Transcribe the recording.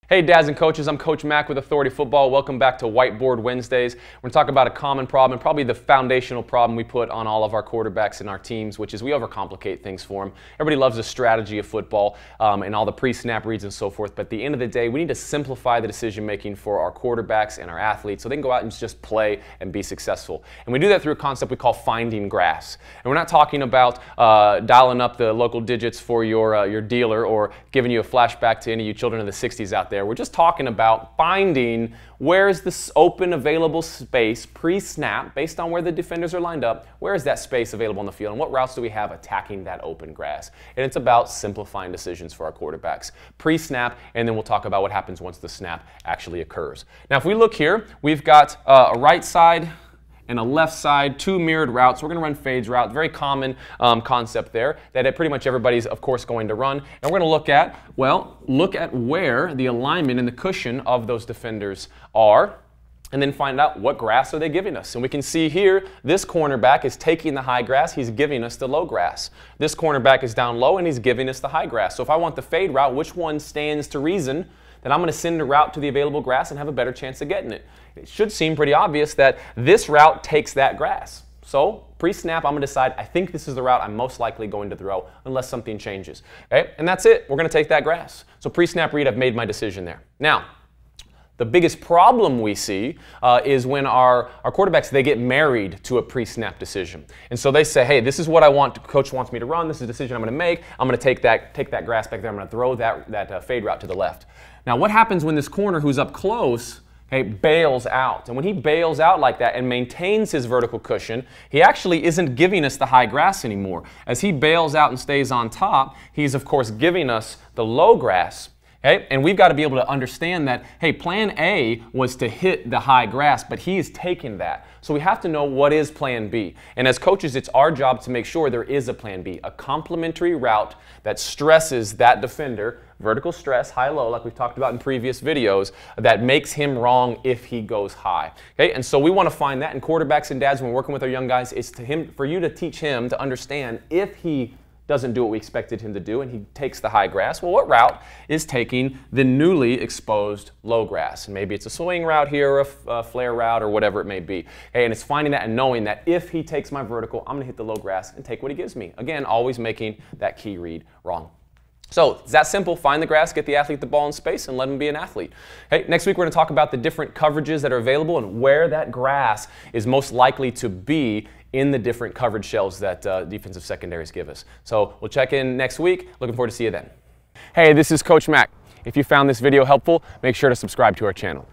Hey dads and coaches, I'm Coach Mac with Authority Football. Welcome back to Whiteboard Wednesdays. We're going to talk about a common problem, and probably the foundational problem we put on all of our quarterbacks and our teams, which is we overcomplicate things for them. Everybody loves the strategy of football and all the pre-snap reads and so forth, but at the end of the day, we need to simplify the decision making for our quarterbacks and our athletes so they can go out and just play and be successful. And we do that through a concept we call finding grass. And we're not talking about dialing up the local digits for your dealer or giving you a flashback to any of you children of the 60s out there. We're just talking about finding where's this open available space pre-snap based on where the defenders are lined up. Where is that space available on the field and what routes do we have attacking that open grass? And it's about simplifying decisions for our quarterbacks pre-snap, and then we'll talk about what happens once the snap actually occurs. Now if we look here, we've got a right side and a left side, two mirrored routes. We're going to run fades route, very common concept there that pretty much everybody's, of course, going to run. And we're going to look at, look at where the alignment and the cushion of those defenders are, and then find out what grass are they giving us. And we can see here, this cornerback is taking the high grass, he's giving us the low grass. This cornerback is down low and he's giving us the high grass. So if I want the fade route, which one stands to reason? Then I'm going to send a route to the available grass and have a better chance of getting it. It should seem pretty obvious that this route takes that grass. So pre-snap, I'm going to decide, I think this is the route I'm most likely going to throw unless something changes. Okay? And that's it. We're going to take that grass. So pre-snap read, I've made my decision there. Now, the biggest problem we see is when our quarterbacks, they get married to a pre-snap decision. And so they say, hey, this is what I want, coach wants me to run, this is a decision I'm going to make, I'm going to take that grass back there, I'm going to throw that fade route to the left. Now what happens when this corner who's up close bails out? And when he bails out like that and maintains his vertical cushion, he actually isn't giving us the high grass anymore. As he bails out and stays on top, he's of course giving us the low grass. Okay? And we've got to be able to understand that, hey, plan A was to hit the high grass, but he is taking that. So we have to know what is plan B. And as coaches, it's our job to make sure there is a plan B, a complementary route that stresses that defender, vertical stress, high-low, like we've talked about in previous videos, that makes him wrong if he goes high. Okay? And so we want to find that, and quarterbacks and dads, when we're working with our young guys, it's for you to teach him to understand if he doesn't do what we expected him to do and he takes the high grass, well, what route is taking the newly exposed low grass? And maybe it's a swing route here or a flare route or whatever it may be. Okay, and it's finding that and knowing that if he takes my vertical, I'm going to hit the low grass and take what he gives me. Again, always making that key read wrong. So it's that simple. Find the grass, get the athlete the ball in space, and let him be an athlete. Hey, next week we're going to talk about the different coverages that are available and where that grass is most likely to be in the different coverage shells that defensive secondaries give us. So we'll check in next week. Looking forward to see you then. Hey, this is Coach Mac. If you found this video helpful, make sure to subscribe to our channel.